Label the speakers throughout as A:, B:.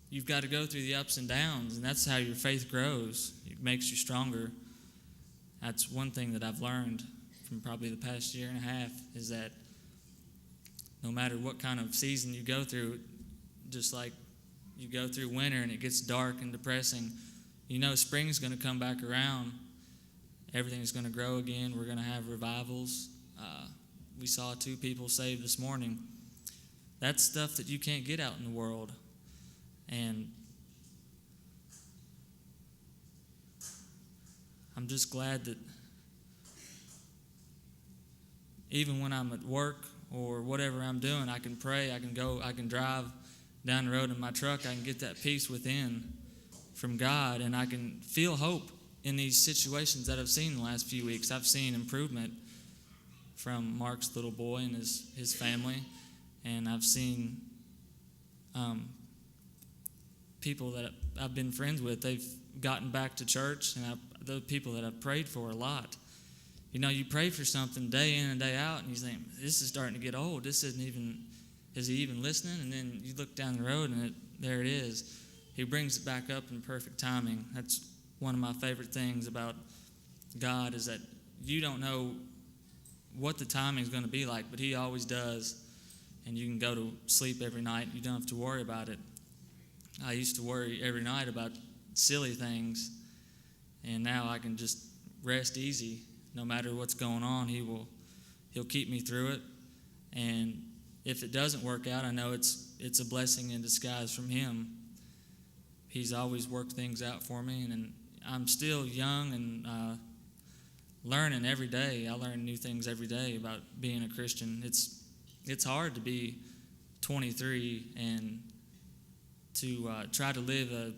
A: you've got to go through the ups and downs, and that's how your faith grows. It makes you stronger. That's one thing that I've learned from probably the past year and a half, is that no matter what kind of season you go through, just like you go through winter and it gets dark and depressing, you know spring's going to come back around. Everything's going to grow again. We're going to have revivals. We saw 2 people saved this morning. That's stuff that you can't get out in the world. And I'm just glad that even when I'm at work or whatever I'm doing, I can pray, I can drive down the road in my truck, I can get that peace within from God, and I can feel hope in these situations that I've seen in the last few weeks. I've seen improvement from Mark's little boy and his family, and I've seen people that I've been friends with, they've gotten back to church, and those people that I've prayed for a lot. You know, you pray for something day in and day out, and you think, this is starting to get old. Is he even listening? And then you look down the road, and there it is. He brings it back up in perfect timing. That's one of my favorite things about God, is that you don't know what the timing is going to be like, but he always does. And you can go to sleep every night. You don't have to worry about it. I used to worry every night about silly things, and now I can just rest easy. No matter what's going on, he'll keep me through it. And if it doesn't work out, I know it's a blessing in disguise from him. He's always worked things out for me, and I'm still young and learning every day. I learn new things every day about being a Christian. It's hard to be 23 and to try to live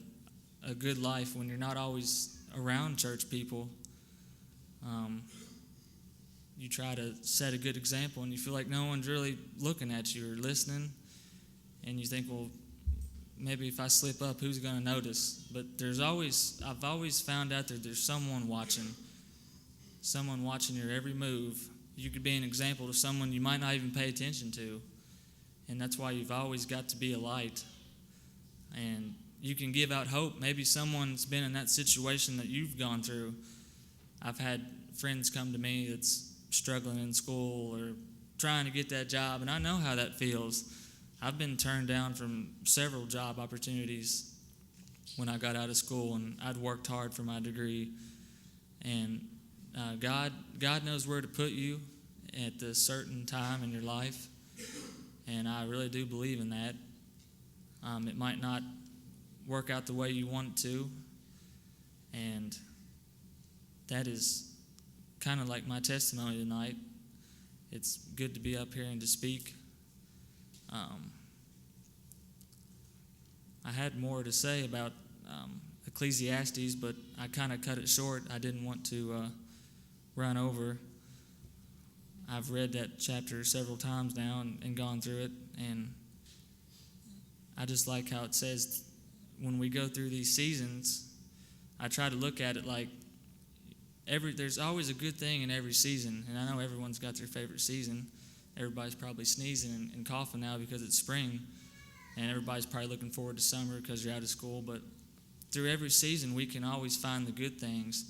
A: a good life when you're not always around church people. You try to set a good example, and you feel like no one's really looking at you or listening, and you think, well, maybe if I slip up, who's going to notice? But I've always found out that there's someone watching your every move. You could be an example to someone you might not even pay attention to, and that's why you've always got to be a light. And you can give out hope. Maybe someone's been in that situation that you've gone through. I've had friends come to me that's struggling in school or trying to get that job, and I know how that feels. I've been turned down from several job opportunities when I got out of school, and I'd worked hard for my degree. And God knows where to put you at a certain time in your life, and I really do believe in that. It might not work out the way you want it to, and that is kind of like my testimony tonight. It's good to be up here and to speak. I had more to say about Ecclesiastes, but I kind of cut it short. I didn't want to run over. I've read that chapter several times now and gone through it, and I just like how it says when we go through these seasons, I try to look at it like there's always a good thing in every season, and I know everyone's got their favorite season. Everybody's probably sneezing and coughing now because it's spring, and everybody's probably looking forward to summer because you're out of school. But through every season, we can always find the good things.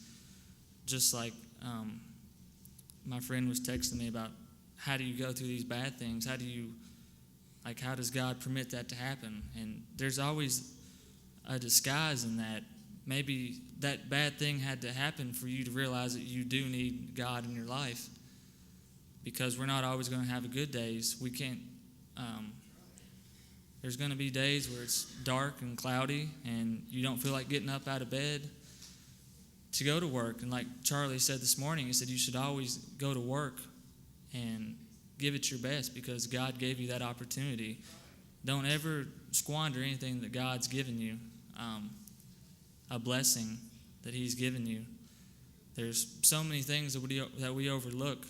A: Just like my friend was texting me about, how do you go through these bad things? How does God permit that to happen? And there's always a disguise in that. Maybe that bad thing had to happen for you to realize that you do need God in your life, because we're not always going to have good days. We can't. There's going to be days where it's dark and cloudy and you don't feel like getting up out of bed to go to work. And like Charlie said this morning, he said you should always go to work and give it your best because God gave you that opportunity. Don't ever squander anything that God's given you. A blessing that he's given you. There's so many things that we overlook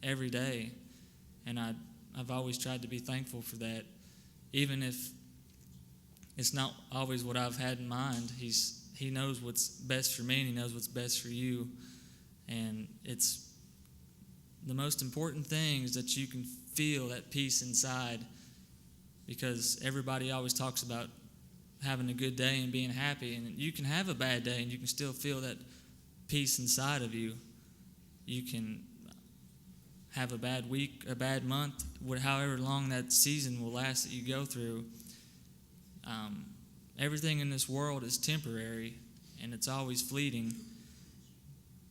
A: every day, and I've always tried to be thankful for that, even if it's not always what I've had in mind. He knows what's best for me, and he knows what's best for you, and it's the most important thing is that you can feel that peace inside, because everybody always talks about having a good day and being happy. And you can have a bad day and you can still feel that peace inside of you. You can have a bad week, a bad month, however long that season will last that you go through. Everything in this world is temporary and it's always fleeting.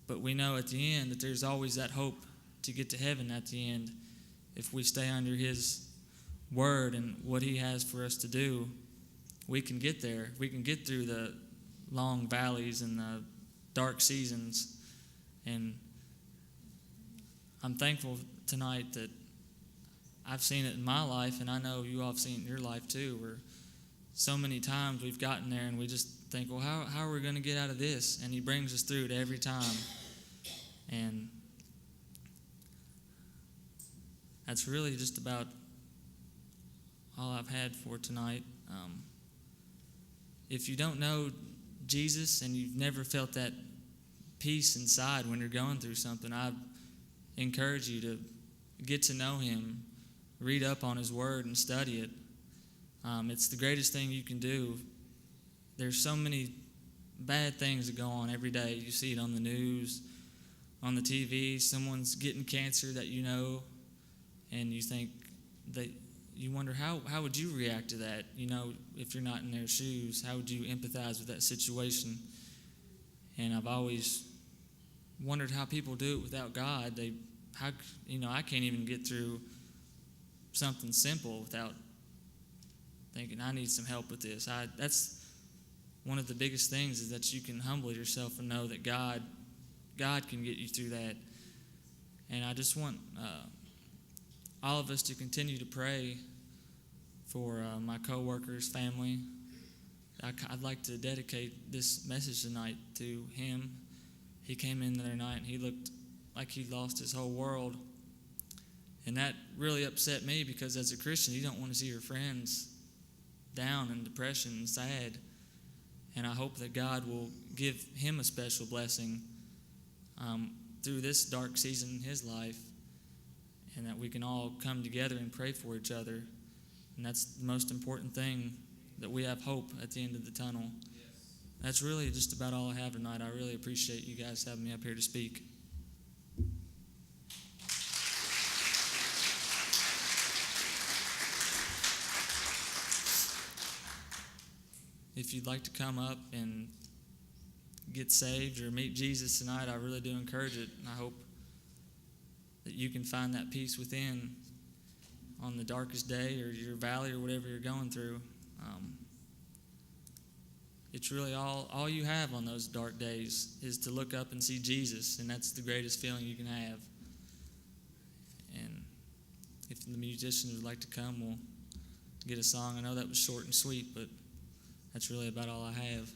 A: But we know at the end that there's always that hope to get to heaven at the end if we stay under His word and what He has for us to do. We can get there. We can get through the long valleys and the dark seasons. And I'm thankful tonight that I've seen it in my life, and I know you all have seen it in your life too, where so many times we've gotten there and we just think, well, how are we going to get out of this? And He brings us through it every time. And that's really just about all I've had for tonight. If you don't know Jesus and you've never felt that peace inside when you're going through something, I encourage you to get to know Him, read up on His Word and study it. It's the greatest thing you can do. There's so many bad things that go on every day. You see it on the news, on the TV. Someone's getting cancer that you know, and you think that you wonder how would you react to that? You know, if you're not in their shoes, how would you empathize with that situation? And I've always wondered how people do it without God. I can't even get through something simple without thinking I need some help with this. That's one of the biggest things, is that you can humble yourself and know that God can get you through that. And I just want all of us to continue to pray for my co-workers, family. I'd like to dedicate this message tonight to him. He came in the other night and he looked like he lost his whole world. And that really upset me, because as a Christian, you don't want to see your friends down in depression and sad. And I hope that God will give him a special blessing through this dark season in his life, and that we can all come together and pray for each other. And that's the most important thing, that we have hope at the end of the tunnel. Yes. That's really just about all I have tonight. I really appreciate you guys having me up here to speak. If you'd like to come up and get saved or meet Jesus tonight, I really do encourage it. And I hope that you can find that peace within on the darkest day or your valley or whatever you're going through. It's really all you have on those dark days is to look up and see Jesus, and that's the greatest feeling you can have. And if the musicians would like to come, we'll get a song. I know that was short and sweet, but that's really about all I have.